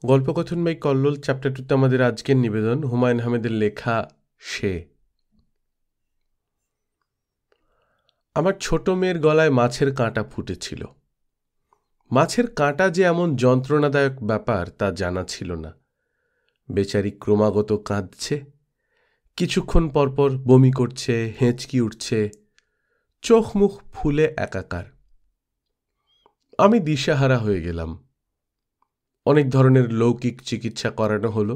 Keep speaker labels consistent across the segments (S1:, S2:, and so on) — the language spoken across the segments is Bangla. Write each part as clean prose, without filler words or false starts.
S1: গল্পকথন বাই কল্লোল চ্যাপ্টার 2তে আমাদের আজকের নিবেদন হুমায়ুন আহমেদের লেখা সে। আমার ছোট মেয়ের গলায় মাছের কাঁটা ফুটেছিল। মাছের কাঁটা যে এমন যন্ত্রণাদায়ক ব্যাপার তা জানা ছিল না। বেচারি ক্রমাগত কাঁদছে, কিছুক্ষণ পরপর বমি করছে, হেঁচকি উঠছে, চোখ মুখ ফুলে একাকার। আমি দিশাহারা হয়ে গেলাম। অনেক ধরনের লৌকিক চিকিৎসা করানো হলো।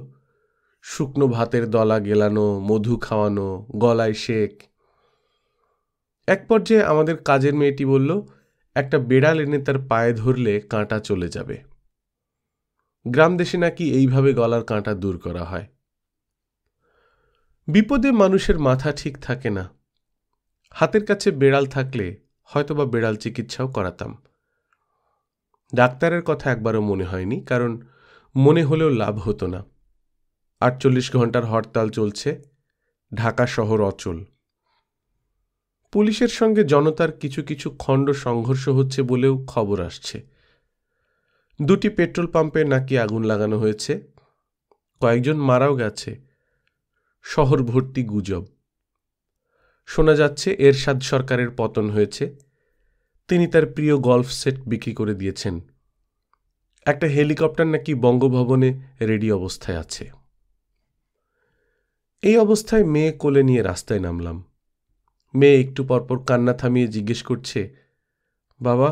S1: শুকনো ভাতের দলা গেলানো, মধু খাওয়ানো, গলায় শেক। এক পর্যায়ে আমাদের কাজের মেয়েটি বলল, একটা বেড়াল এনে তার পায়ে ধরলে কাঁটা চলে যাবে। গ্রাম দেশে নাকি এইভাবে গলার কাঁটা দূর করা হয়। বিপদে মানুষের মাথা ঠিক থাকে না। হাতের কাছে বেড়াল থাকলে হয়তোবা বেড়াল চিকিৎসাও করাতাম। ডাক্তারের কথা একবারও মনে হয়নি, কারণ মনে হলেও লাভ হতো না। 48 ঘন্টার হরতাল চলছে, ঢাকা শহর অচল। পুলিশের সঙ্গে জনতার কিছু কিছু খণ্ড সংঘর্ষ হচ্ছে বলেও খবর আসছে। 2টি পেট্রোল পাম্পে নাকি আগুন লাগানো হয়েছে, কয়েকজন মারাও গেছে। শহর ভর্তি গুজব। শোনা যাচ্ছে এরশাদ সরকারের পতন হয়েছে, তিনি তার প্রিয় গল্ফ সেট বিক্রি করে দিয়েছেন। একটা হেলিকপ্টার নাকি বঙ্গভবনে রেডি অবস্থায় আছে। এই অবস্থায় মেয়ে কোলে নিয়ে রাস্তায় নামলাম। মেয়ে একটু পরপর কান্না থামিয়ে জিজ্ঞেস করছে, বাবা,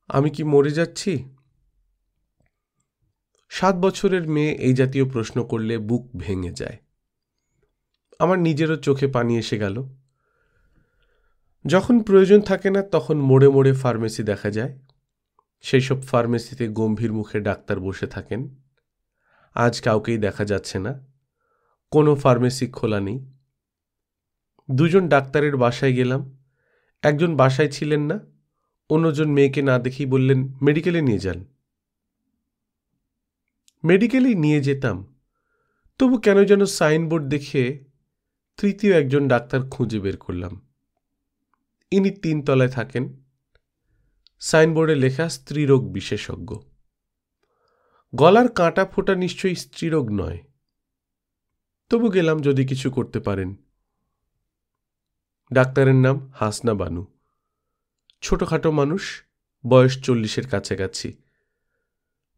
S1: আমি কি মরে যাচ্ছি? 7 বছরের মেয়ে এই জাতীয় প্রশ্ন করলে বুক ভেঙে যায়। আমার নিজেরও চোখে পানি এসে গেল। যখন প্রয়োজন থাকে না তখন মোড়ে মোড়ে ফার্মেসি দেখা যায়। সেই সব ফার্মেসিতে গম্ভীর মুখে ডাক্তার বসে থাকেন। আজ কাউকেই দেখা যাচ্ছে না, কোনো ফার্মেসি খোলা নেই। 2জন ডাক্তারের বাসায় গেলাম। একজন বাসায় ছিলেন না, অন্যজন মেয়েকে না দেখেই বললেন, মেডিকেলে নিয়ে যান। মেডিকেলেই নিয়ে যেতাম, তবু কেন যেন সাইনবোর্ড দেখে তৃতীয় একজন ডাক্তার খুঁজে বের করলাম। ইনি 3 তলায় থাকেন। সাইনবোর্ডে লেখা স্ত্রীরোগ বিশেষজ্ঞ। গলার কাঁটা ফোটা নিশ্চয়ই স্ত্রীরোগ নয়, তবু গেলাম যদি কিছু করতে পারেন। ডাক্তারের নাম হাসনা বানু। ছোটখাটো মানুষ, বয়স 40-এর কাছাকাছি।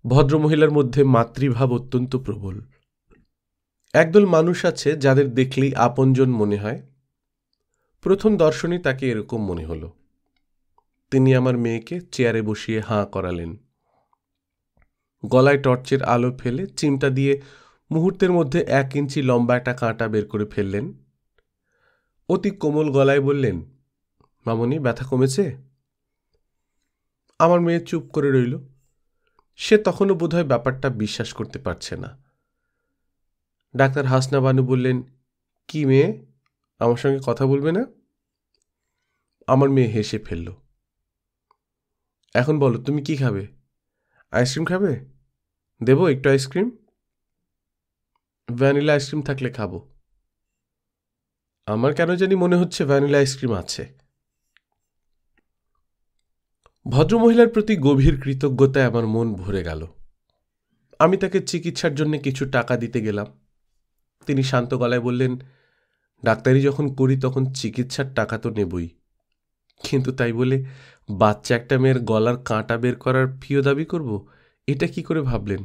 S1: ভদ্রমহিলার মধ্যে মাতৃভাব অত্যন্ত প্রবল। একদল মানুষ আছে যাদের দেখলেই আপনজন মনে হয়। প্রথম দর্শনে তাকে এরকম মনে হলো। তিনি আমার মেয়েকে চেয়ারে বসিয়ে হাঁ করালেন। গলায় টর্চের আলো ফেলে চিমটা দিয়ে মুহূর্তের মধ্যে 1 ইঞ্চি লম্বা একটা কাঁটা বের করে ফেললেন। অতি কোমল গলায় বললেন, মামনি, ব্যথা কমেছে? আমার মেয়ে চুপ করে রইল। সে তখনও বোধহয় ব্যাপারটা বিশ্বাস করতে পারছে না। ডাক্তার হাসনা বানু বললেন, কি মেয়ে, আমার সঙ্গে কথা বলবে না? আমার মেয়ে হেসে ফেলল। এখন বলো, তুমি কি খাবে? আইসক্রিম খাবে? দেবো একটু আইসক্রিম? ভ্যানিলা আইসক্রিম থাকলে খাবো। আমার কেন জানি মনে হচ্ছে ভ্যানিলা আইসক্রিম আছে। ভদ্রমহিলার প্রতি গভীর কৃতজ্ঞতায় আমার মন ভরে গেল। আমি তাকে চিকিৎসার জন্য কিছু টাকা দিতে গেলাম। তিনি শান্ত গলায় বললেন, ডাক্তারি যখন করি তখন চিকিৎসার টাকা তো নেবই, কিন্তু তাই বলে বাচ্চা একটা মেয়ের গলার কাঁটা বের করার ফিও দাবি করব, এটা কি করে ভাবলেন?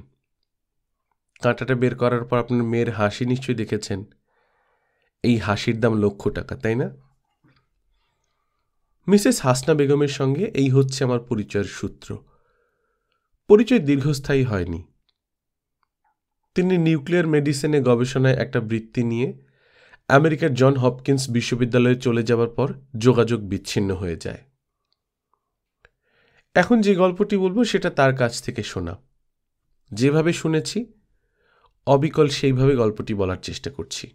S1: কাঁটাটা বের করার পর আপনার মেয়ের হাসি নিশ্চয়ই দেখেছেন। এই হাসির দাম লক্ষ টাকা, তাই না? মিসেস হাসনা বেগমের সঙ্গে এই হচ্ছে আমার পরিচয়ের সূত্র। পরিচয় দীর্ঘস্থায়ী হয়নি। তিনি নিউক্লিয়ার মেডিসিনে গবেষণায় একটা বৃত্তি নিয়ে আমেরিকার জন হপকিন্স বিশ্ববিদ্যালয়ে চলে যাবার পর যোগাযোগ বিচ্ছিন্ন হয়ে যায়। এখন যে গল্পটি বলবো সেটা তার কাছ থেকে শোনা। যেভাবে শুনেছি অবিকল সেইভাবে গল্পটি বলার চেষ্টা করছি।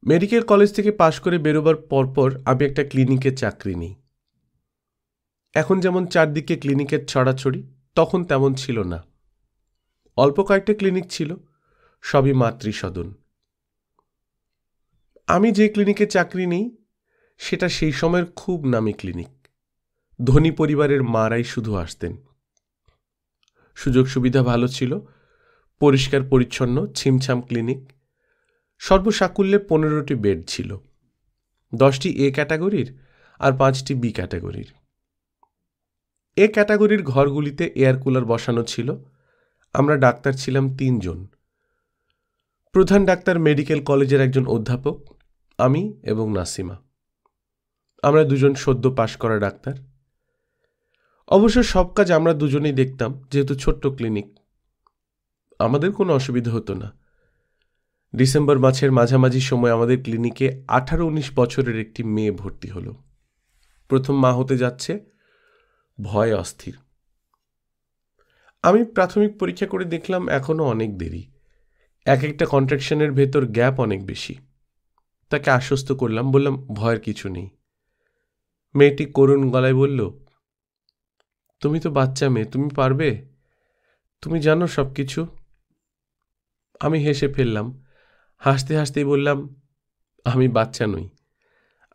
S1: মেডিকেল কলেজ থেকে পাশ করে বেরোবার পরপর আমি একটা ক্লিনিকে চাকরি নিই। এখন যেমন চারদিকে ক্লিনিকের ছড়াছড়ি, তখন তেমন ছিল না। অল্প কয়েকটা ক্লিনিক ছিল, সবই মাতৃসদন। আমি যে ক্লিনিকে চাকরি নিই সেটা সেই সময়ের খুব নামি ক্লিনিক। ধনী পরিবারের মারাই শুধু আসতেন। সুযোগ সুবিধা ভালো ছিল, পরিষ্কার পরিচ্ছন্ন ছিমছাম ক্লিনিক। সর্বসাকুল্যে 15টি বেড ছিল, 10টি এ ক্যাটাগরির আর 5টি বি ক্যাটাগরির। এ ক্যাটাগরির ঘরগুলিতে এয়ার কুলার বসানো ছিল। আমরা ডাক্তার ছিলাম 3 জন। প্রধান ডাক্তার মেডিকেল কলেজের একজন অধ্যাপক, আমি এবং নাসিমা। আমরা দুজন সদ্য পাশ করা ডাক্তার। অবশ্য সব কাজ আমরা দুজনেই দেখতাম, যেহেতু ছোট্ট ক্লিনিক। আমাদের কোনো অসুবিধা হতো না। ডিসেম্বর মাসের মাঝামাঝি সময় আমাদের ক্লিনিকে 18-19 বছরের একটি মেয়ে ভর্তি হলো। প্রথম মা হতে যাচ্ছে, ভয়ে অস্থির। আমি প্রাথমিক পরীক্ষা করে দেখলাম এখনো অনেক দেরি, এক একটা কন্ট্রাকশনের ভেতর গ্যাপ অনেক বেশি। তাকে আশ্বস্ত করলাম, বললাম ভয়ের কিছু নেই। মেয়েটি করুণ গলায় বলল, তুমি তো বাচ্চা মেয়ে, তুমি পারবে, তুমি জানো সব কিছু। আমি হেসে ফেললাম, হাসতে হাসতেই বললাম, আমি বাচ্চা নই,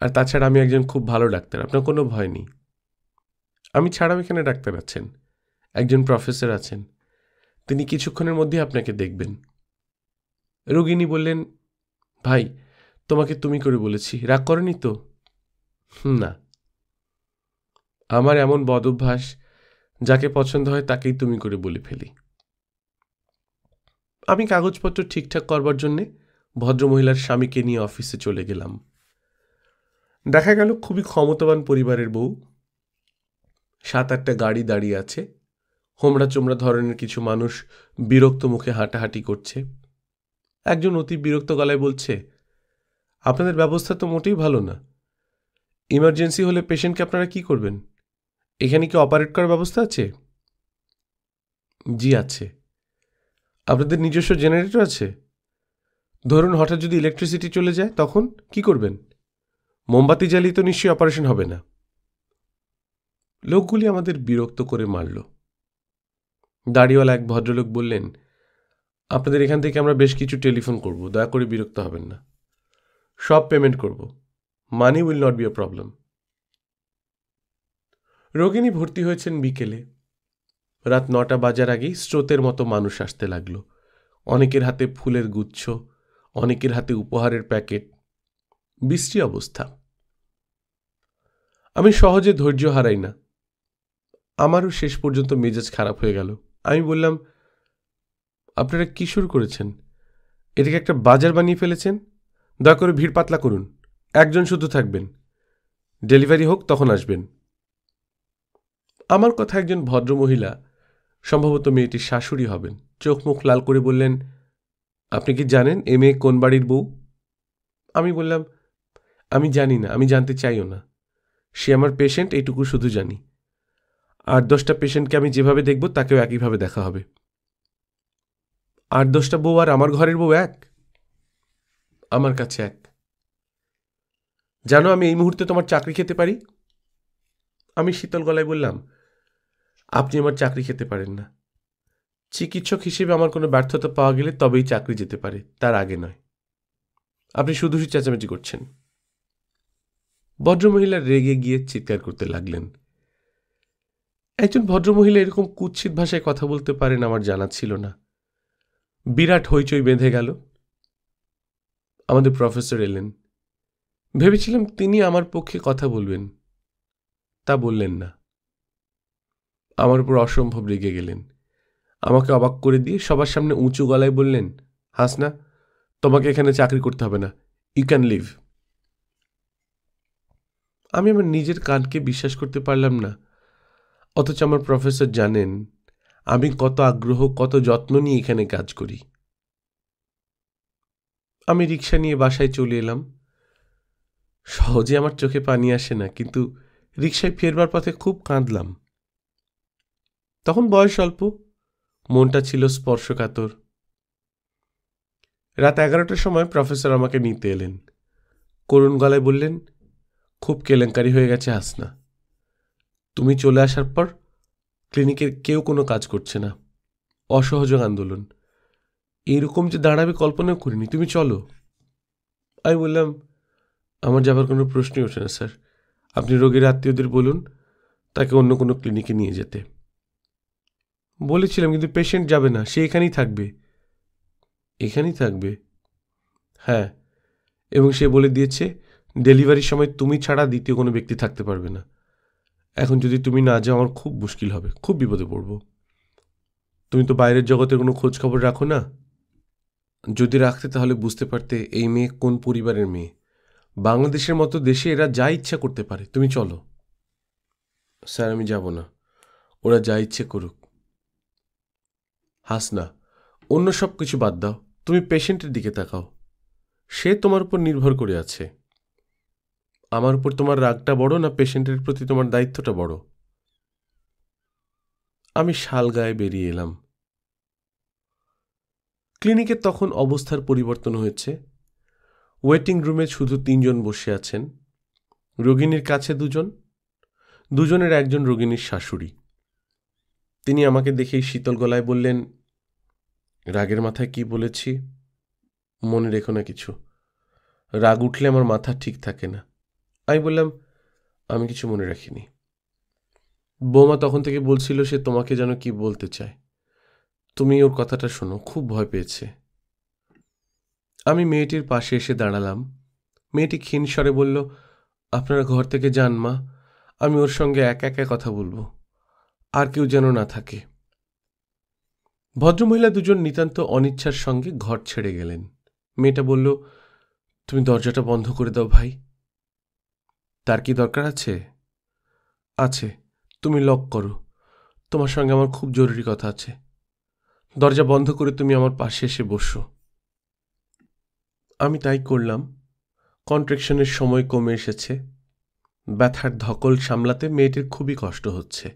S1: আর তাছাড়া আমি একজন খুব ভালো ডাক্তার, আপনার কোনো ভয় নেই। আমি ছাড়াও এখানে ডাক্তার আছেন, একজন প্রফেসর আছেন, তিনি কিছুক্ষণের মধ্যে আপনাকে দেখবেন। রোগিণী বললেন, ভাই তোমাকে তুমি করে বলেছি, রাগ করেনি তো? না, আমার এমন বদ অভ্যাস, যাকে পছন্দ হয় তাকেই তুমি করে বলে ফেলি। আমি কাগজপত্র ঠিকঠাক করবার জন্যে ভদ্রমহিলার স্বামীকে নিয়ে অফিসে চলে গেলাম। দেখা গেল খুবই ক্ষমতাবান পরিবারের বউ। 7-8টা গাড়ি দাঁড়িয়ে আছে। হোমড়া চোমড়া ধরনের কিছু মানুষ বিরক্ত মুখে হাঁটাহাঁটি করছে। একজন অতি বিরক্ত গলায় বলছে, আপনাদের ব্যবস্থা তো মোটেই ভালো না। ইমার্জেন্সি হলে পেশেন্টকে আপনারা কি করবেন? এখানে কি অপারেট করার ব্যবস্থা আছে? জি আছে। আপনাদের নিজস্ব জেনারেটর আছে? ধরুন হঠাৎ যদি ইলেকট্রিসিটি চলে যায়, তখন কি করবেন? মোমবাতি জ্বালিয়ে তো নিশ্চয়ই অপারেশন হবে না। লোকগুলি আমাদের বিরক্ত করে মারল। দাড়িওয়ালা এক ভদ্রলোক বললেন, আপনাদের এখান থেকে আমরা বেশ কিছু টেলিফোন করব, দয়া করে বিরক্ত হবেন না। সব পেমেন্ট করব, money will not be a problem. রোগিণী ভর্তি হয়েছেন বিকেলে। রাত 9টা বাজার আগেই স্রোতের মতো মানুষ আসতে লাগল। অনেকের হাতে ফুলের গুচ্ছ, অনেকের হাতে উপহারের প্যাকেট। বিশ্রী অবস্থা। আমি সহজে ধৈর্য হারাই না। আমারও শেষ পর্যন্ত মেজাজ খারাপ হয়ে গেল। আমি বললাম, আপনারা কি শুরু করেছেন? এটাকে একটা বাজার বানিয়ে ফেলেছেন। দয়া করে ভিড় পাতলা করুন, একজন শুধু থাকবেন, ডেলিভারি হোক তখন আসবেন। আমার কথা একজন ভদ্রমহিলা, সম্ভবত মেয়েটির শাশুড়ি হবেন, চোখ মুখ লাল করে বললেন, আপনি কি জানেন এ মেয়ে কোন বাড়ির বউ? আমি বললাম, আমি জানি না, আমি জানতে চাইও না। সে আমার পেশেন্ট, এইটুকু শুধু জানি। 8-10টা পেশেন্টকে আমি যেভাবে দেখব তাকেও একইভাবে দেখা হবে। 8-10টা বউ আর আমার ঘরের বউ এক? আমার কাছে এক। জানো আমি এই মুহূর্তে তোমার চাকরি খেতে পারি? আমি শীতল গলায় বললাম, আপনি আমার চাকরি খেতে পারেন না। চিকিৎসক হিসেবে আমার কোনো ব্যর্থতা পাওয়া গেলে তবেই চাকরি যেতে পারে, তার আগে নয়। আপনি শুধু চেঁচামেচি করছেন। ভদ্রমহিলা রেগে গিয়ে চিৎকার করতে লাগলেন। একজন ভদ্রমহিলা এরকম কুৎসিত ভাষায় কথা বলতে পারেন আমার জানা ছিল না। বিরাট হইচই বেঁধে গেল। আমাদের প্রফেসর এলেন। ভেবেছিলাম তিনি আমার পক্ষে কথা বলবেন, তা বললেন না। আমার উপর অসম্ভব রেগে গেলেন। আমাকে অবাক করে দিয়ে সবার সামনে উঁচু গলায় বললেন, হাসনা, তোমাকে এখানে চাকরি করতে হবে না, ইউ ক্যান লিভ। আমি আমার নিজের কানকে বিশ্বাস করতে পারলাম না। অথচ আমার প্রফেসর জানেন আমি কত আগ্রহ, কত যত্ন নিয়ে এখানে কাজ করি। আমি রিক্সা নিয়ে বাসায় চলে এলাম। সহজে আমার চোখে পানি আসে না, কিন্তু রিক্সায় ফেরবার পথে খুব কাঁদলাম। তখন বয়স অল্প, মনটা ছিল স্পর্শকাতর। রাত 11টার সময় প্রফেসর আমাকে নিতে এলেন। করুণ গলায় বললেন, খুব কেলেঙ্কারি হয়ে গেছে হাসনা। তুমি চলে আসার পর ক্লিনিকের কেউ কোনো কাজ করছে না, অসহযোগ আন্দোলন। এইরকম যে দাঁড়াবে কল্পনাও করিনি, তুমি চলো। আমি বললাম, আমার যাবার কোনো প্রশ্নই ওঠে না স্যার। আপনি রোগীর আত্মীয়দের বলুন তাকে অন্য কোনো ক্লিনিকে নিয়ে যেতে। বলেছিলাম, কিন্তু পেশেন্ট যাবে না, সে এখানেই থাকবে। এখানেই থাকবে? হ্যাঁ, এবং সে বলে দিয়েছে ডেলিভারির সময় তুমি ছাড়া দ্বিতীয় কোনো ব্যক্তি থাকতে পারবে না। এখন যদি তুমি না যাও আমার খুব মুশকিল হবে, খুব বিপদে পড়ব। তুমি তো বাইরের জগতের কোনো খোঁজ খবর রাখো না। যদি রাখতে তাহলে বুঝতে পারতে এই মেয়ে কোন পরিবারের মেয়ে। বাংলাদেশের মতো দেশে এরা যা ইচ্ছা করতে পারে। তুমি চলো। স্যার, আমি যাব না, ওরা যা ইচ্ছে করুক। হাস না, অন্য সব কিছু বাদ দাও, তুমি পেশেন্টের দিকে তাকাও। সে তোমার উপর নির্ভর করে আছে। আমার উপর তোমার রাগটা বড় না পেশেন্টের প্রতি তোমার দায়িত্বটা বড়? আমি শাল গায়ে বেরিয়ে এলাম। ক্লিনিকে তখন অবস্থার পরিবর্তন হয়েছে। ওয়েটিং রুমে শুধু 3 জন বসে আছেন। রোগিণীর কাছে 2 জন, 2 জনের একজন রোগিণীর শাশুড়ি। তিনি আমাকে দেখেই শীতল গলায় বললেন, রাগের মাথায় কি বলেছি মনে রেখো না কিছু। রাগ উঠলে আমার মাথা ঠিক থাকে না। আমি বললাম, আমি কিছু মনে রাখিনি। বৌমা তখন থেকে বলছিল সে তোমাকে যেন কি বলতে চায়। তুমি ওর কথাটা শোনো, খুব ভয় পেয়েছে। আমি মেয়েটির পাশে এসে দাঁড়ালাম। মেয়েটি ক্ষীণ স্বরে বলল, আপনারা ঘর থেকে যান মা, আমি ওর সঙ্গে একা একা কথা বলবো, আর কেউ যেন না থাকে। ভদ্রমহিলা 2 জন নিতান্ত অনিচ্ছার সঙ্গে ঘর ছেড়ে গেলেন। মেয়েটা বলল, তুমি দরজাটা বন্ধ করে দাও ভাই। তার কি দরকার আছে? আছে, তুমি লক করো, তোমার সঙ্গে আমার খুব জরুরি কথা আছে। দরজা বন্ধ করে তুমি আমার পাশে এসে বসো। আমি তাই করলাম। কন্ট্রাকশনের সময় কমে এসেছে। ব্যথার ধকল সামলাতে মেয়েটির খুবই কষ্ট হচ্ছে।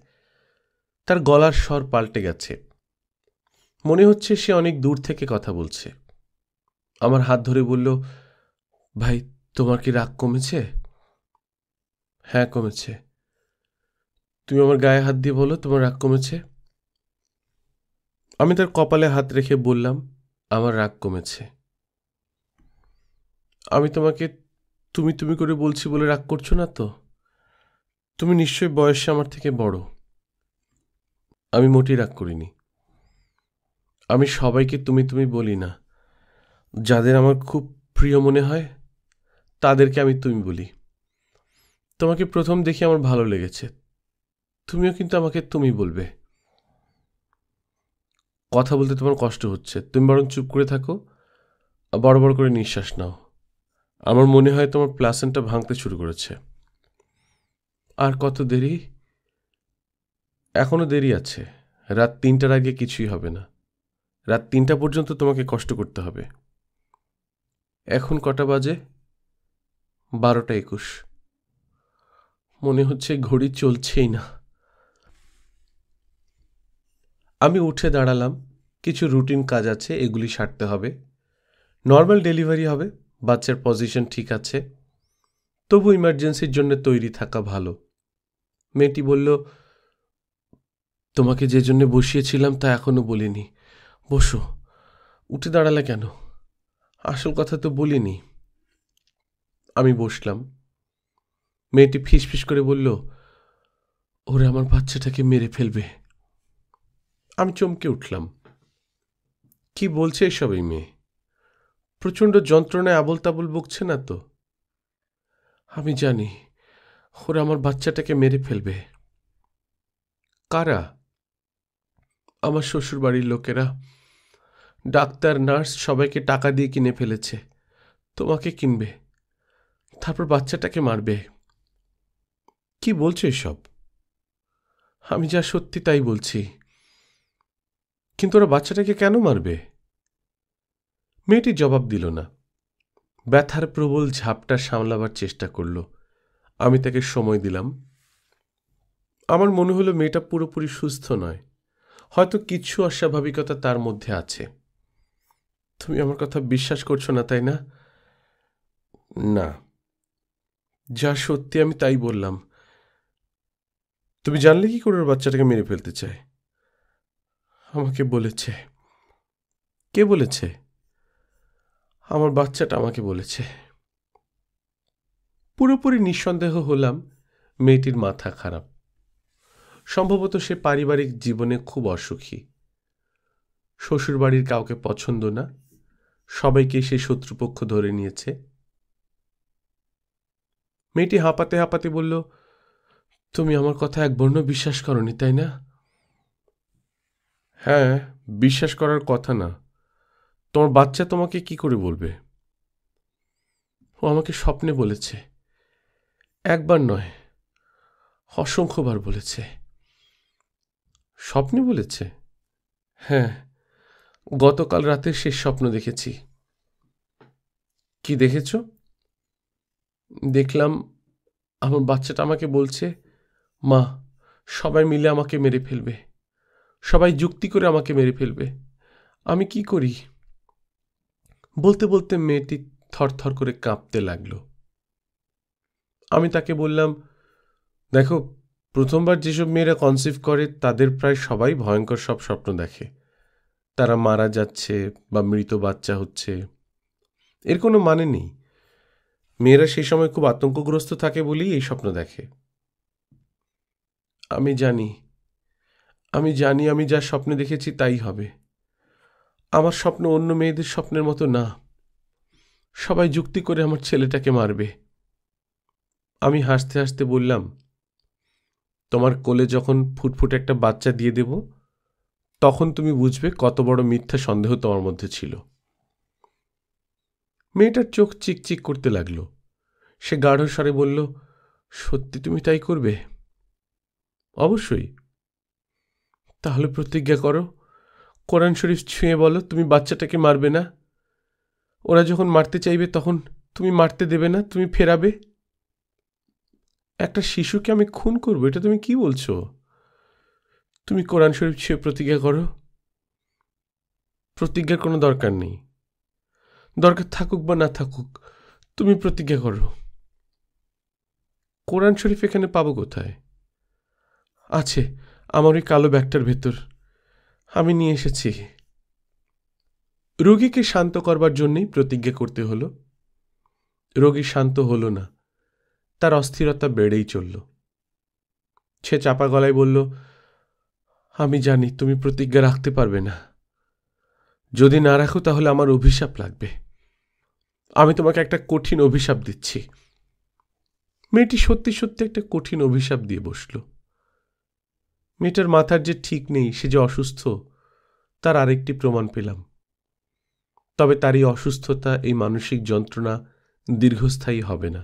S1: তার গলার স্বর পাল্টে গেছে। মনে হচ্ছে সে অনেক দূর থেকে কথা বলছে। আমার হাত ধরে বলল, ভাই, তোমার কি রাগ কমেছে? হ্যাঁ, কমেছে। তুমি আমার গায়ে হাত দিয়ে বলো তোমার রাগ কমেছে। আমি তার কপালে হাত রেখে বললাম, আমার রাগ কমেছে। আমি তোমাকে তুমি তুমি করে বলছি বলে রাগ করছো না তো? তুমি নিশ্চয়ই বয়সে আমার থেকে বড়। আমি মোটেই রাগ করিনি। আমি সবাইকে তুমি তুমি বলি না। যাদের আমার খুব প্রিয় মনে হয় তাদেরকে আমি তুমি বলি। তোমাকে প্রথম দেখে আমার ভালো লেগেছে, তুমিও কিন্তু আমাকে তুমি বলবে। কথা বলতে তোমার কষ্ট হচ্ছে, তুমি বরং চুপ করে থাকো, বড় বড় করে নিঃশ্বাস নাও। আমার মনে হয় তোমার প্লাসেন্টটা ভাঙতে শুরু করেছে। আর কত দেরি? এখনো দেরি আছে। রাত 3টার আগে কিছুই হবে না। রাত 3টা পর্যন্ত তোমাকে কষ্ট করতে হবে। এখন কটা বাজে? 12টা 21। মনে হচ্ছে ঘড়ি চলছেই না। আমি উঠে দাঁড়ালাম। কিছু রুটিন কাজ আছে, এগুলি সারতে হবে। নর্মাল ডেলিভারি হবে, বাচ্চার পজিশন ঠিক আছে, তবু ইমার্জেন্সির জন্য তৈরি থাকা ভালো। মেয়েটি বলল, তোমাকে যে জন্য বসিয়েছিলাম তা এখনো বলিনি, বসো। উঠে দাঁড়ালে কেন? আসল কথা তো বলিনি। আমি বসলাম। মেয়েটি ফিসফিস করে বলল, ওরা আমার বাচ্চাটাকে মেরে ফেলবে। আমি চমকে উঠলাম। কি বলছে এসব এই মেয়ে? প্রচণ্ড যন্ত্রণায় আবল তাবল বকছে না তো? আমি জানি ওরা আমার বাচ্চাটাকে মেরে ফেলবে। কারা? আমার শ্বশুর বাড়ির লোকেরা। ডাক্তার, নার্স সবাইকে টাকা দিয়ে কিনে ফেলেছে। তোমাকে কিনবে, তারপর বাচ্চাটাকে মারবে। কি বলছো এসব? আমি যা সত্যি তাই বলছি। কিন্তু ওরা বাচ্চাটাকে কেন মারবে? মেয়েটি জবাব দিল না। ব্যথার প্রবল ঝাপটা সামলাবার চেষ্টা করল। আমি তাকে সময় দিলাম। আমার মনে হলো মেয়েটা পুরোপুরি সুস্থ নয়, হয়তো কিছু অস্বাভাবিকতা তার মধ্যে আছে। তুমি আমার কথা বিশ্বাস করছো না, তাই না? না, যা সত্যি আমি তাই বললাম। তুমি জানলে কি করে ওর বাচ্চাটাকে মেরে ফেলতে চায়? আমাকে বলেছে। কে বলেছে? আমার বাচ্চাটা আমাকে বলেছে। পুরোপুরি নিঃসন্দেহ হলাম মেয়েটির মাথা খারাপ। সম্ভবত সে পারিবারিক জীবনে খুব অসুখী। শ্বশুরবাড়ির কাউকে পছন্দ না, সবাইকে সে শত্রুপক্ষ ধরে নিয়েছে। মেয়েটি হাঁপাতে হাঁপাতে বলল, তুমি আমার কথা একবর্ণ বিশ্বাস করনি, তাই না? হ্যাঁ, বিশ্বাস করার কথা না। তোমার বাচ্চা তোমাকে কি করে বলবে? ও আমাকে স্বপ্নে বলেছে, একবার নয়, অসংখ্যবার বলেছে। স্বপ্নে বলেছে? হ্যাঁ, গতকাল রাতে শেষ স্বপ্ন দেখেছি। কি দেখেছ? দেখলাম আমার বাচ্চাটা আমাকে বলছে, মা, সবাই মিলে আমাকে মেরে ফেলবে, সবাই যুক্তি করে আমাকে মেরে ফেলবে, আমি কি করি? বলতে বলতে মেয়েটি থরথর করে কাঁপতে লাগলো। আমি তাকে বললাম, দেখো, প্রথমবার যেসব মেয়েরা কনসিভ করে তাদের প্রায় সবাই ভয়ঙ্কর সব স্বপ্ন দেখে। তারা মারা যাচ্ছে বা মৃত বাচ্চা হচ্ছে। এর কোনো মানে নেই। মেয়েরা সেই সময় খুব আতঙ্কগ্রস্ত থাকে বলেই এই স্বপ্ন দেখে। আমি জানি, আমি যা স্বপ্নে দেখেছি তাই হবে। আমার স্বপ্ন অন্য মেয়েদের স্বপ্নের মতো না। সবাই যুক্তি করে আমার ছেলেটাকে মারবে। আমি হাসতে হাসতে বললাম, তোমার কোলে যখন ফুটফুটে একটা বাচ্চা দিয়ে দেব, তখন তুমি বুঝবে কত বড় মিথ্যা সন্দেহ তোমার মধ্যে ছিল। মেয়েটার চোখ চিকচিক করতে লাগলো। সে গাঢ় স্বরে বলল, সত্যি তুমি তাই করবে? অবশ্যই। তাহলে প্রতিজ্ঞা করো, কোরআন শরীফ ছুঁয়ে বলো তুমি বাচ্চাটাকে মারবে না। ওরা যখন মারতে চাইবে তখন তুমি মারতে দেবে না, তুমি ফেরাবে। একটা শিশুকে আমি খুন করবো, এটা তুমি কি বলছো? তুমি কোরআন শরীফ ছুঁয়ে প্রতিজ্ঞা করো। প্রতিজ্ঞার কোনো দরকার নেই, দরকার থাকুক বা না থাকুক, তুমি প্রতিজ্ঞা করো। কোরআন শরীফ এখানে পাবো কোথায়? আছে আমার ওই কালো ব্যাগটার ভেতর, আমি নিয়ে এসেছি। রোগীকে শান্ত করবার জন্যই প্রতিজ্ঞা করতে হলো। রোগী শান্ত হলো না, তার অস্থিরতা বেড়েই চলল। সে চাপা গলায় বলল, আমি জানি তুমি প্রতিজ্ঞা রাখতে পারবে না। যদি না রাখো তাহলে আমার অভিশাপ লাগবে। আমি তোমাকে একটা কঠিন অভিশাপ দিচ্ছি। মেয়েটি সত্যি সত্যি একটা কঠিন অভিশাপ দিয়ে বসল। মেয়েটার মাথার যে ঠিক নেই, সে যে অসুস্থ, তার আরেকটি প্রমাণ পেলাম। তবে তার এই অসুস্থতা, এই মানসিক যন্ত্রণা দীর্ঘস্থায়ী হবে না।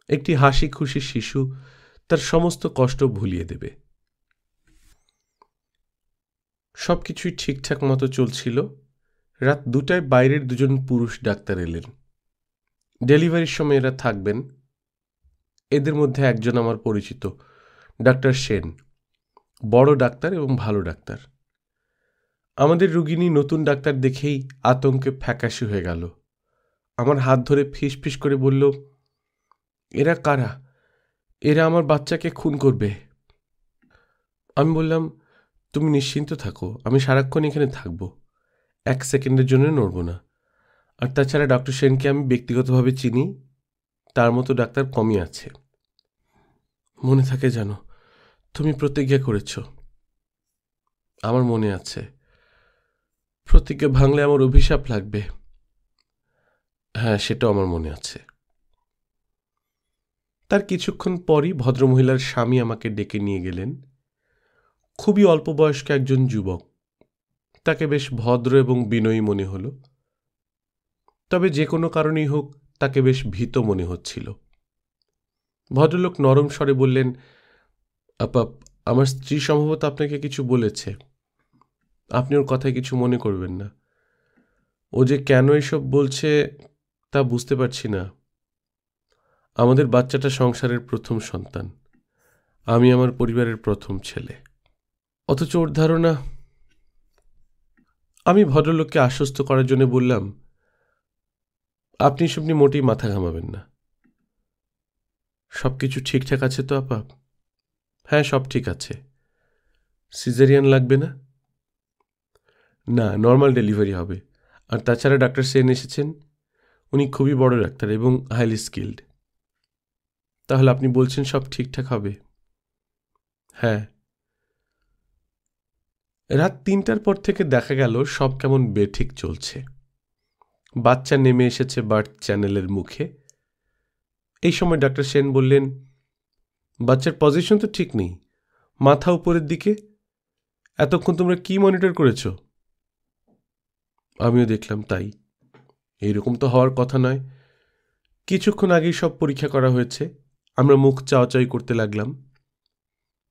S1: একটি হাসি খুশি শিশু তার সমস্ত কষ্ট ভুলিয়ে দেবে। সবকিছুই ঠিকঠাক মতো চলছিল। রাত 2টায় বাইরের দুজন পুরুষ ডাক্তার এলেন। ডেলিভারির সময় এরা থাকবেন। এদের মধ্যে একজন আমার পরিচিত, ডাক্তার সেন, বড় ডাক্তার এবং ভালো ডাক্তার। আমাদের রোগিনী নতুন ডাক্তার দেখেই আতঙ্কে ফ্যাকাশে হয়ে গেল। আমার হাত ধরে ফিস ফিস করে বলল, এরা কারা? এরা আমার বাচ্চাকে খুন করবে। আমি বললাম, তুমি নিশ্চিন্ত থাকো, আমি সারাক্ষণ এখানে থাকব, 1 সেকেন্ডের জন্য নড়ব না। আর তাছাড়া ডক্টর সেনকে আমি ব্যক্তিগতভাবে চিনি, তার মতো ডাক্তার কমই আছে। মনে থাকে জানো, তুমি প্রতিজ্ঞা করেছ। আমার মনে আছে। প্রতিজ্ঞা ভাঙলে আমার অভিশাপ লাগবে। হ্যাঁ, সেটাও আমার মনে আছে। তার কিছুক্ষণ পরই ভদ্রমহিলার স্বামী আমাকে ডেকে নিয়ে গেলেন। খুবই অল্প বয়স্ক একজন যুবক। তাকে বেশ ভদ্র এবং বিনয়ী মনে হলো। তবে যে কোনো কারণেই হোক তাকে বেশ ভীত মনে হচ্ছিল। ভদ্রলোক নরম স্বরে বললেন, আপা, আমার স্ত্রী সম্ভবত আপনাকে কিছু বলেছে। আপনি ওর কথায় কিছু মনে করবেন না। ও যে কেন এসব বলছে তা বুঝতে পারছি না। আমাদের বাচ্চাটা সংসারের প্রথম সন্তান, আমি আমার পরিবারের প্রথম ছেলে, অথচ ওর ধারণা। আমি ভদ্রলোককে আশ্বস্ত করার জন্য বললাম, আপনি এসব নিয়ে মোটেই মাথা ঘামাবেন না। সব কিছু ঠিকঠাক আছে তো আপা? হ্যাঁ, সব ঠিক আছে। সিজারিয়ান লাগবে না? না, নর্মাল ডেলিভারি হবে। আর তাছাড়া ডাক্তার সেন এসেছেন, উনি খুবই বড় ডাক্তার এবং হাইলি স্কিল্ড। তাহলে আপনি বলছেন সব ঠিকঠাক হবে? হ্যাঁ। রাত ৩টার পর থেকে দেখা গেল সব কেমন বেঠিক চলছে। বাচ্চা নেমে এসেছে বার্থ চ্যানেলের মুখে। এই সময় ডাক্তার সেন বললেন, বাচ্চার পজিশন তো ঠিক নেই, মাথা উপরের দিকে। এতক্ষণ তোমরা কি মনিটর করেছ? আমিও দেখলাম তাই। এইরকম তো হওয়ার কথা নয়। কিছুক্ষণ আগেই সব পরীক্ষা করা হয়েছে। আমরা মুখ চাওয়াচাই করতে লাগলাম।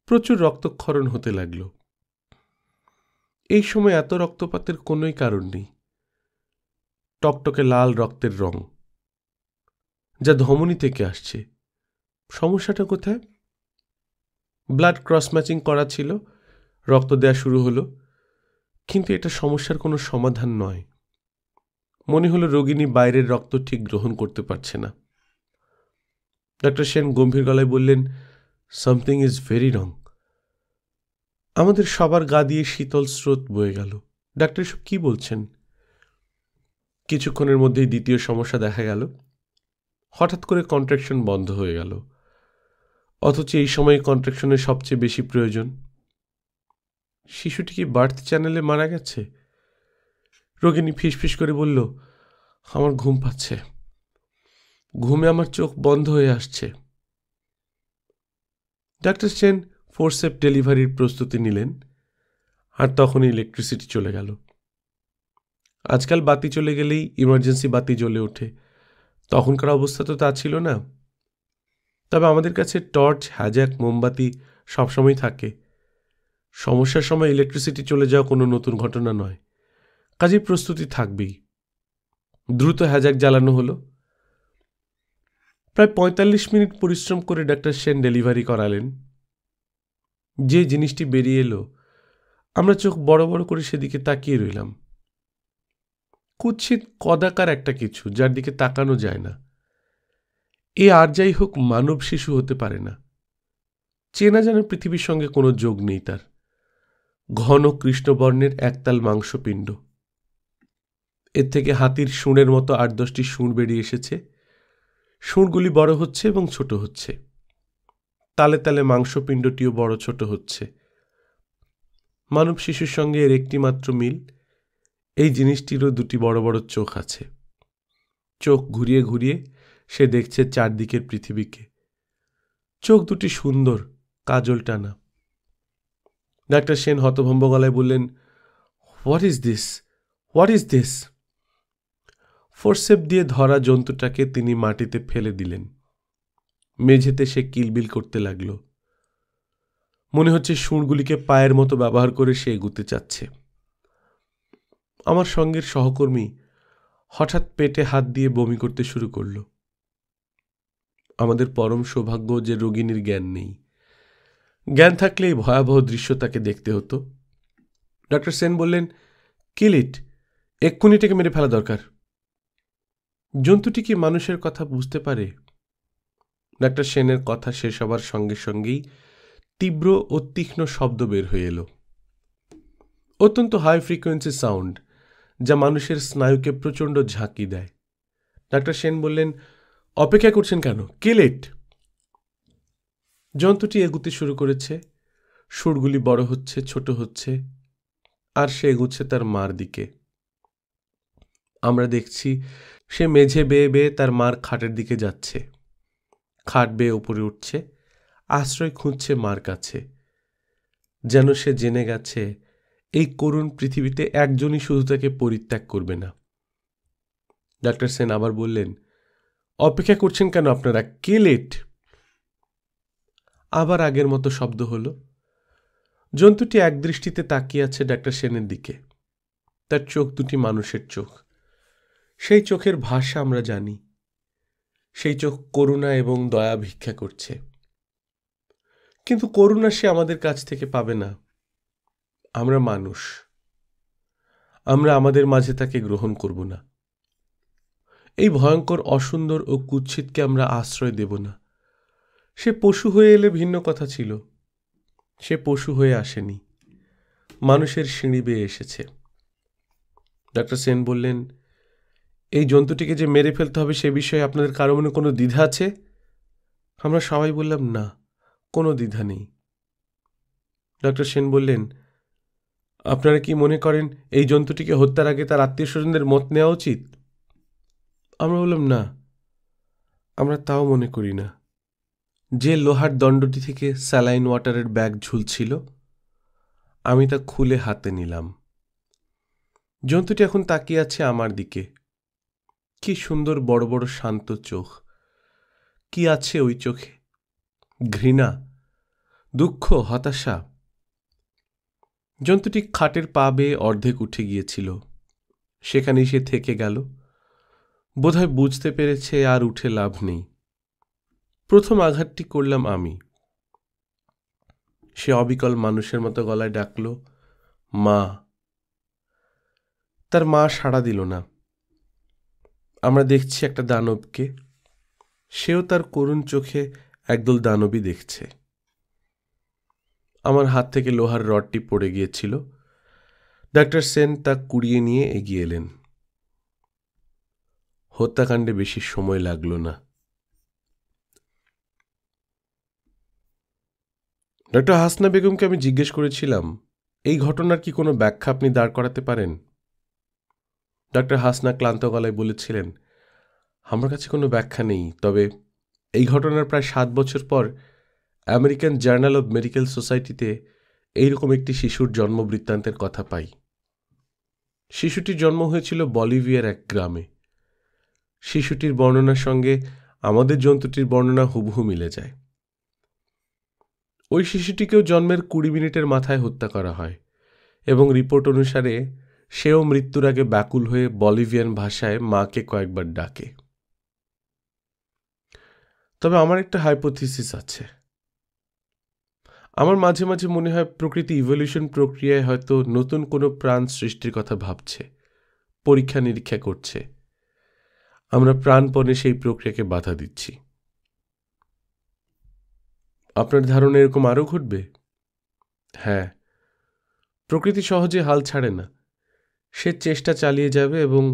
S1: প্রচুর রক্তক্ষরণ হতে লাগল। এই সময় এত রক্তপাতের কোনোই কারণ নেই। টকটকে লাল রক্তের রং, যা ধমনী থেকে আসছে। সমস্যাটা কোথায়? ব্লাড ক্রস ম্যাচিং করা ছিল, রক্ত দেয়া শুরু হলো, কিন্তু এটা সমস্যার কোনো সমাধান নয়। মনে হলো রোগিণী বাইরের রক্ত ঠিক গ্রহণ করতে পারছে না। ডাক্তার সেন গম্ভীর গলায় বললেন, সামথিং ইজ ভেরি রং। আমাদের সবার গা দিয়ে শীতল স্রোত বয়ে গেল। ডাক্তার এসব কি বলছেন? কিছুক্ষণের মধ্যেই দ্বিতীয় সমস্যা দেখা গেল। হঠাৎ করে কন্ট্রাকশন বন্ধ হয়ে গেল, অথচ এই সময়ে কন্ট্রাকশনের সবচেয়ে বেশি প্রয়োজন। শিশুটি কি বার্থ চ্যানেলে মারা গেছে? রোগিণী ফিসফিস করে বলল, আমার ঘুম পাচ্ছে, ঘুমে আমার চোখ বন্ধ হয়ে আসছে। ডাক্তার সেন ফোরসেপ ডেলিভারির প্রস্তুতি নিলেন, আর তখনই ইলেকট্রিসিটি চলে গেল। আজকাল বাতি চলে গেলেই ইমার্জেন্সি বাতি জ্বলে ওঠে, তখনকার অবস্থা তো তা ছিল না। তবে আমাদের কাছে টর্চ, হ্যাজাক, মোমবাতি সবসময় থাকে। সমস্যার সময় ইলেকট্রিসিটি চলে যাওয়া কোনো নতুন ঘটনা নয়, কাজেই প্রস্তুতি থাকবেই। দ্রুত হ্যাজাক জ্বালানো হলো। প্রায় ৪৫ মিনিট পরিশ্রম করে ডাক্তার সেন ডেলিভারি করালেন। যে জিনিসটি বেরিয়ে এলো, আমরা চোখ বড় বড় করে সেদিকে তাকিয়ে রইলাম। কুৎসিত কদাকার একটা কিছু, যার দিকে তাকানো যায় না। এ আর যাই হোক মানব শিশু হতে পারে না। চেনা জানা পৃথিবীর সঙ্গে কোনো যোগ নেই তার। ঘন কৃষ্ণবর্ণের একতাল মাংসপিণ্ড। এর থেকে হাতির শুঁড়ের মতো ৮-১০টি শুঁড় বেরিয়ে এসেছে। শুঁড়গুলি বড় হচ্ছে এবং ছোট হচ্ছে। তালে তালে মাংসপিণ্ডটিও বড় ছোট হচ্ছে। মানব শিশুর সঙ্গে এর একটি মাত্র মিল, এই জিনিসটিরও দুটি বড় বড় চোখ আছে। চোখ ঘুরিয়ে ঘুরিয়ে সে দেখছে চারদিকের পৃথিবীকে। চোখ দুটি সুন্দর, কাজল টানা। ডাক্তার সেন হতভম্ব গলায় বললেন, what is this, what is this? Forceps দিয়ে ধরা জন্তুটাকে তিনি মাটিতে ফেলে দিলেন। মেঝেতে সে কিলবিল করতে লাগল। মনে হচ্ছে শুঁড়গুলিকে পায়ের মতো ব্যবহার করে সে এগুতে চাচ্ছে। আমার সঙ্গের সহকর্মী হঠাৎ পেটে হাত দিয়ে বমি করতে শুরু করল। আমাদের পরম সৌভাগ্য যে রোগিণীর জ্ঞান নেই। জ্ঞান থাকলে এই ভয়াবহ দৃশ্য তাকে দেখতে হতো। ডাক্তার সেন বললেন, কিল ইট, এক্ষুনি এটাকে মেরে ফেলা দরকার। জন্তুটি কি মানুষের কথা বুঝতে পারে? ডাক্তার সেনের কথা শেষ হবার সঙ্গে সঙ্গেই তীব্র ও তীক্ষ্ণ শব্দ বের হয়ে এলো। অত্যন্ত হাই ফ্রিকোয়েন্সি সাউন্ড, যা মানুষের স্নায়ুকে প্রচণ্ড ঝাঁকি দেয়। ডাক্তার সেন বললেন, অপেক্ষা করছেন কেন? কিল ইট। জন্তুটি এগুতে শুরু করেছে। সুরগুলি বড় হচ্ছে, ছোট হচ্ছে, আর সে এগুচ্ছে তার মার দিকে। আমরা দেখছি সে মেঝে বেয়ে বেয়ে তার মার খাটের দিকে যাচ্ছে। খাট বেয়ে উপরে উঠছে, আশ্রয় খুঁজছে মার কাছে। যেন সে জেনে গেছে এই করুণ পৃথিবীতে একজনই শুধু তাকে পরিত্যাগ করবে না। ডাক্তার সেন আবার বললেন, অপেক্ষা করছেন কেন আপনারা? কিল ইট। আবার আগের মতো শব্দ হলো। জন্তুটি একদৃষ্টিতে তাকিয়ে আছে ডাক্তার সেনের দিকে। তার চোখ দুটি মানুষের চোখ। সেই চোখের ভাষা আমরা জানি। সেই চোখ করুণা এবং দয়া ভিক্ষা করছে। কিন্তু করুণা সে আমাদের কাছ থেকে পাবে না। আমরা মানুষ, আমরা আমাদের মাঝে তাকে গ্রহণ করব না। এই ভয়ঙ্কর অসুন্দর ও কুৎসিতকে আমরা আশ্রয় দেব না। সে পশু হয়ে এলে ভিন্ন কথা ছিল। সে পশু হয়ে আসেনি, মানুষের সিঁড়ি বেয়ে এসেছে। ডাক্তার সেন বললেন, এই জন্তুটিকে যে মেরে ফেলতে হবে সে বিষয়ে আপনাদের কারো মনে কোনো দ্বিধা আছে? আমরা সবাই বললাম, না, কোনো দ্বিধা নেই। ডক্টর সেন বললেন, আপনারা কি মনে করেন এই জন্তুটিকে হত্যার আগে তার আত্মীয় স্বজনদের মত নেওয়া উচিত? আমরা বললাম, না, আমরা তাও মনে করি না। যে লোহার দণ্ডটি থেকে স্যালাইন ওয়াটারের ব্যাগ ঝুলছিল, আমি তা খুলে হাতে নিলাম। জন্তুটি এখন তাকিয়ে আছে আমার দিকে। কি সুন্দর বড় বড় শান্ত চোখ! কি আছে ওই চোখে? ঘৃণা, দুঃখ, হতাশা। জন্তুটি খাটের পা বেয়ে অর্ধেক উঠে গিয়েছিল, সেখানেই সে থেকে গেল। বোধহয় বুঝতে পেরেছে আর উঠে লাভ নেই। প্রথম আঘাতটি করলাম আমি। সে অবিকল মানুষের মতো গলায় ডাকল, মা। তার মা সাড়া দিল না। আমরা দেখছি একটা দানবকে, সেও তার করুণ চোখে একদল দানবই দেখছে। আমার হাত থেকে লোহার রডটি পড়ে গিয়েছিল। ডাক্তার সেন তা কুড়িয়ে নিয়ে এগিয়ে এলেন। হত্যাকাণ্ডে বেশি সময় লাগল না। ডক্টর হাসনা বেগমকে আমি জিজ্ঞেস করেছিলাম, এই ঘটনার কি কোনো ব্যাখ্যা আপনি দাঁড় করাতে পারেন? ডক্টর হাসনা ক্লান্ত গলায় বলেছিলেন, আমার কাছে কোনো ব্যাখ্যা নেই, তবে এই ঘটনার প্রায় 7 বছর পর আমেরিকান জার্নাল অব মেডিকেল সোসাইটিতে এইরকম একটি শিশুর জন্ম বৃত্তান্তের কথা পাই। শিশুটির জন্ম হয়েছিল বলিভিয়ার এক গ্রামে। শিশুটির বর্ণনার সঙ্গে আমাদের জন্তুটির বর্ণনা হুবহু মিলে যায়। ওই শিশুটিকেও জন্মের 20 মিনিটের মাথায় হত্যা করা হয় এবং রিপোর্ট অনুসারে সেও মৃত্যুর আগে ব্যাকুল হয়ে বলিভিয়ান ভাষায় মাকে কয়েকবার ডাকে। তবে আমার একটা হাইপোথিসিস আছে। আমার মাঝে মাঝে মনে হয় প্রকৃতি ইভলিউশন প্রক্রিয়ায় হয়তো নতুন কোনো প্রাণ সৃষ্টির কথা ভাবছে, পরীক্ষা নিরীক্ষা করছে। আমরা প্রাণপণে সেই প্রক্রিয়াকে বাধা দিচ্ছি। আপনার ধারণা এরকম আরও ঘটবে? হ্যাঁ, প্রকৃতি সহজে হাল ছাড়ে না। সে চেষ্টা চালিয়ে যাবে এবং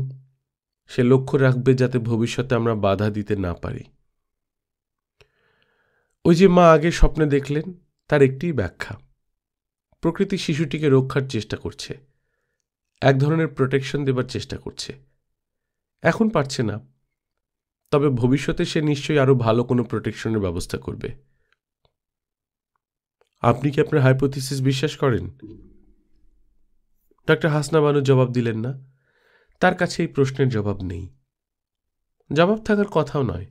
S1: সে লক্ষ্য রাখবে যাতে ভবিষ্যতে আমরা বাধা দিতে না পারি। ওই যে মা আগে স্বপ্নে দেখলেন, তার একটিই ব্যাখ্যা। প্রকৃতি শিশুটিকে রক্ষার চেষ্টা করছে, এক ধরনের প্রোটেকশন দেবার চেষ্টা করছে। এখন পারছে না, তবে ভবিষ্যতে সে নিশ্চয়ই আরো ভালো কোনো প্রোটেকশনের ব্যবস্থা করবে। আপনি কি আপনার হাইপোথিসিস বিশ্বাস করেন? ডক্টর হাসনা বানু জবাব দিলেন না। তার কাছে এই প্রশ্নের জবাব নেই। জবাব থাকার কথাও নয়।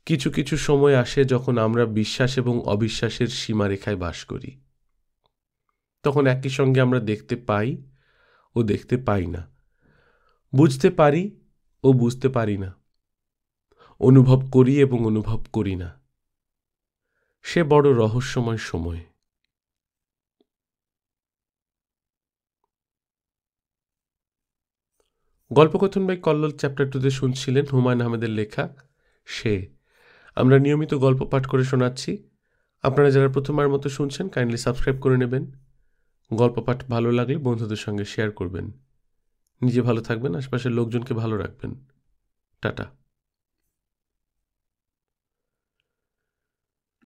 S1: কিছু কিছু সময় আসে যখন আমরা বিশ্বাস এবং অবিশ্বাসের সীমারেখায় বাস করি। তখন একই সঙ্গে আমরা দেখতে পাই ও দেখতে পাই না, বুঝতে পারি ও বুঝতে পারি না, অনুভব করি এবং অনুভব করি না। সে বড় রহস্যময় সময়। গল্পকথন বাই কল্লোল চ্যাপ্টার 2-তে শুনছিলেন হুমায়ুন আহমেদের লেখা সে। আমরা নিয়মিত গল্প পাঠ করে শোনাচ্ছি। আপনারা যারা প্রথমবার মতো শুনছেন, কাইন্ডলি সাবস্ক্রাইব করে নেবেন। গল্প পাঠ ভালো লাগলে বন্ধুদের সঙ্গে শেয়ার করবেন। নিজে ভালো থাকবেন, আশপাশের লোকজনকে ভালো রাখবেন। টাটা।